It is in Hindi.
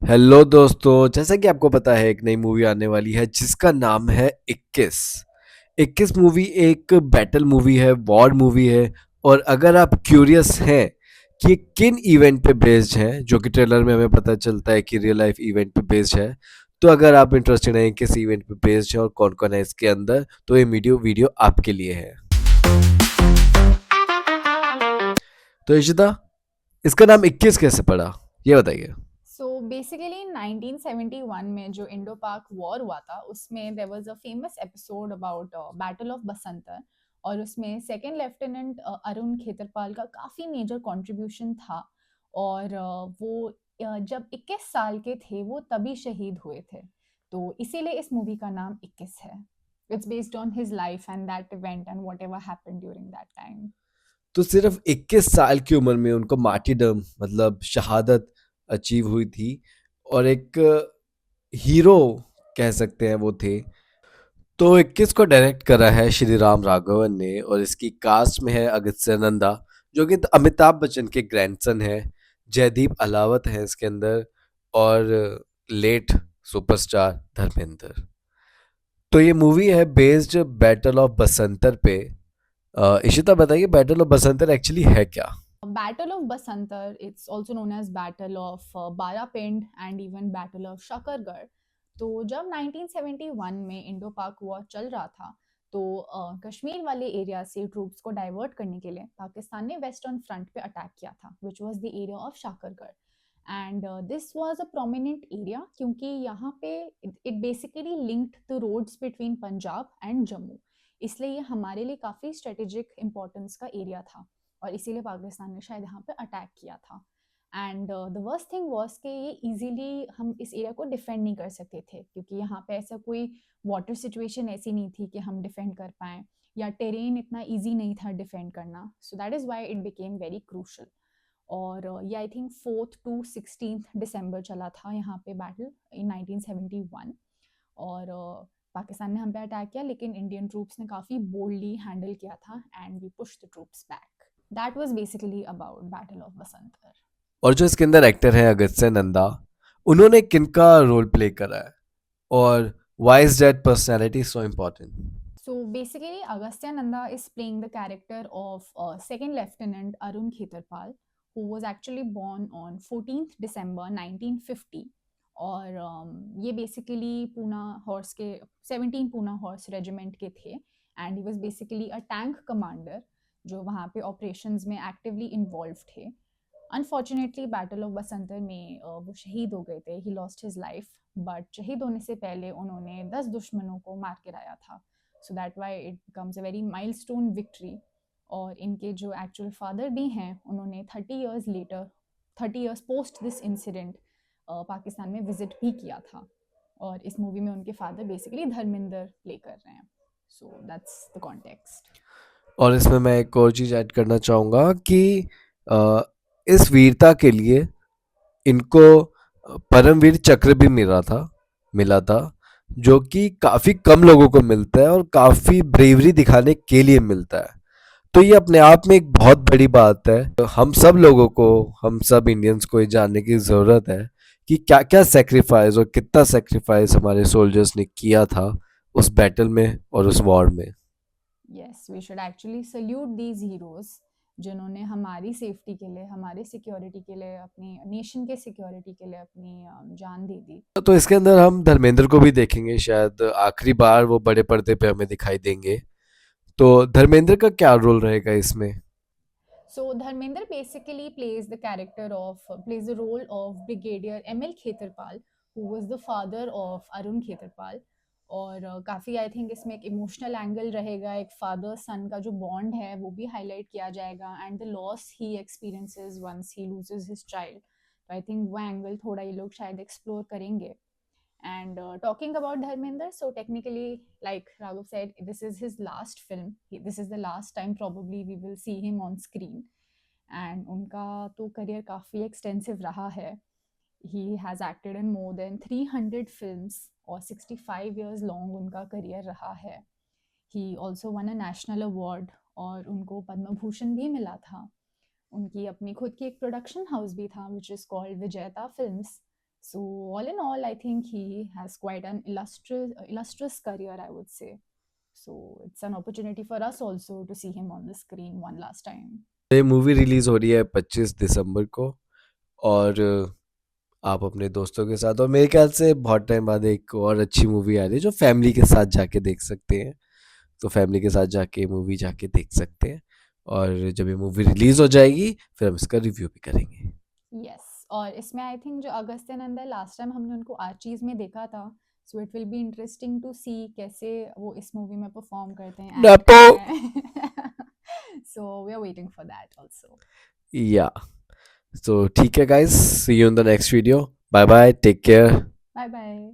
हेलो दोस्तों, जैसा कि आपको पता है एक नई मूवी आने वाली है जिसका नाम है 21। 21 मूवी एक बैटल मूवी है, वॉर मूवी है। और अगर आप क्यूरियस हैं कि ये किन इवेंट पे बेस्ड है, जो कि ट्रेलर में हमें पता चलता है कि रियल लाइफ इवेंट पे बेस्ड है, तो अगर आप इंटरेस्टेड हैं किस इवेंट पे बेस्ड है और कौन कौन है इसके अंदर, तो ये वीडियो वीडियो आपके लिए है। तो इशिता, इसका नाम 21 कैसे पड़ा, ये बताइए। सो बेसिकली 1971 में जो इंडो पाक वॉर हुआ था उसमें there was a famous episode about battle of Basantar. और उसमें सेकंड लेफ्टिनेंट अरुण खेतरपाल का काफ़ी मेजर कंट्रीब्यूशन था। और वो जब 21 साल के थे वो तभी शहीद हुए थे। तो इसीलिए इस मूवी का नाम 21 है। It's based on his life and that event and what ever happen during that time. तो सिर्फ 21 साल की उम्र में उनको मार्टीडम मतलब शहादत अचीव हुई थी। और एक हीरो कह सकते हैं वो थे। तो 21 को डायरेक्ट करा है श्री राम राघवन ने, और इसकी कास्ट में है अगस्त्य नंदा, जो कि अमिताभ बच्चन के ग्रैंडसन है। जयदीप अलावत है इसके अंदर, और लेट सुपरस्टार धर्मेंद्र। तो ये मूवी है बेस्ड बैटल ऑफ बसंतर पे। इशिता बताइए, बैटल ऑफ बसंतर एक्चुअली है क्या? Battle of Basantar, it's also known as Battle of Barapind and even Battle of Shakargarh. तो जब 1971 में इंडो पाक वॉर चल रहा था तो कश्मीर वाले एरिया से ट्रूप्स को डाइवर्ट करने के लिए पाकिस्तान ने वेस्टर्न फ्रंट पे अटैक किया था which was the area of Shakargarh. And this was a prominent area क्योंकि यहाँ पे it basically linked the roads between Punjab and Jammu. इसलिए ये हमारे लिए काफ़ी स्ट्रेटेजिक इंपॉर्टेंस का एरिया था और इसीलिए पाकिस्तान ने शायद यहाँ पे अटैक किया था। And the worst thing was कि ये इजीली हम इस एरिया को डिफेंड नहीं कर सकते थे क्योंकि यहाँ पे ऐसा कोई वाटर सिचुएशन ऐसी नहीं थी कि हम डिफेंड कर पाएँ या टेरेन इतना ईजी नहीं था डिफेंड करना। So that is why it became very crucial. और ये I think 4th to 16th December चला था यहाँ पे बैटल इन 1971। और पाकिस्तान ने हम पे अटैक किया लेकिन इंडियन ट्रूप्स ने काफ़ी बोल्डली हैंडल किया था and we push the troops back. That was basically about battle of Basantar. और जो इसके अंदर एक्टर है अगस्त्य नंदा, उन्होंने किनका रोल प्ले करा है, और why is that personality so important? So basically, Agastya Nanda is playing the character of Second Lieutenant Arun Khetarpal, who was actually born on 14th December 1950। और ये बेसिकली पूना हॉर्स के 17 पूना हॉर्स रेजिमेंट के थे and he was basically a tank commander जो वहाँ पे ऑपरेशंस में एक्टिवली इन्वॉल्व थे। अनफॉर्चुनेटली बैटल ऑफ बसंतर में वो शहीद हो गए थे, he lost his life. But शहीद होने से पहले उन्होंने 10 दुश्मनों को मार गिराया था। So that why it becomes a very milestone victory. और इनके जो एक्चुअल फादर भी हैं उन्होंने 30 years later 30 years post this incident Pakistan में विजिट भी किया था। और इस मूवी में उनके फादर बेसिकली धर्मेंद्र प्ले कर रहे हैं। So that's the context. और इसमें मैं एक और चीज़ ऐड करना चाहूँगा कि अ, इस वीरता के लिए इनको परमवीर चक्र भी मिला था, जो कि काफ़ी कम लोगों को मिलता है और काफ़ी ब्रेवरी दिखाने के लिए मिलता है। तो ये अपने आप में एक बहुत बड़ी बात है। तो हम सब लोगों को, हम सब इंडियंस को ये जानने की ज़रूरत है कि क्या क्या सेक्रीफाइस और कितना सेक्रीफाइस हमारे सोल्जर्स ने किया था उस बैटल में और उस वॉर में। Yes, we should actually salute these heroes जिन्होंने हमारी सेफ्टी के लिए, हमारे सिक्योरिटी के लिए, अपनी नेशन के सिक्योरिटी के लिए अपनी जान दे दी। तो इसके अंदर हम धर्मेंद्र को भी देखेंगे, शायद आखिरी बार वो बड़े पर्दे पे हमें दिखाई देंगे। तो धर्मेंद्र का क्या रोल रहेगा इसमें? So Dharmender basically plays the role of Brigadier ML Khetarpal, who was the father of Arun Khetarpal। और काफ़ी आई थिंक इसमें एक इमोशनल एंगल रहेगा, एक फादर सन का जो बॉन्ड है वो भी हाईलाइट किया जाएगा and the loss he experiences once he loses his child. तो आई थिंक वो एंगल थोड़ा ये लोग शायद एक्सप्लोर करेंगे। And talking about Dharmender, so technically, like Raghav said, this is his last film. This is the last time probably we will see him on screen. And उनका तो career काफ़ी extensive रहा है. He has acted in more than 300 films और 65 years long उनका career रहा है. He also won a national award और उनको पद्म भूषण भी मिला था। उनकी अपनी खुद की एक प्रोडक्शन हाउस भी था which is called विजेता films. So all in all, I think he has quite an illustrious career, I would say. So it's an opportunity for us also to see him on the screen one last time. ये मूवी रिलीज हो रही है 25 दिसंबर को, और आप अपने दोस्तों के साथ, और मेरे ख्याल से बहुत टाइम बाद एक और अच्छी मूवी आ रही है जो फैमिली के साथ जाके देख सकते हैं। तो फैमिली के साथ जाके मूवी जाके देख सकते हैं, और जब ये मूवी रिलीज हो जाएगी फिर हम इसका रिव्यू भी करेंगे। यस, और इसमें आई थिंक जो अगस्त्य नंद है, लास्ट टाइम हमने उनको आर्चीज में देखा था, so it will be interesting to see कैसे वो इस मूवी में परफॉर्म करते हैं, एक्ट नेपो। करते हैं। So we are waiting for that also. Yeah, तो ठीक है guys, see you in the next video, bye bye, take care. Bye bye.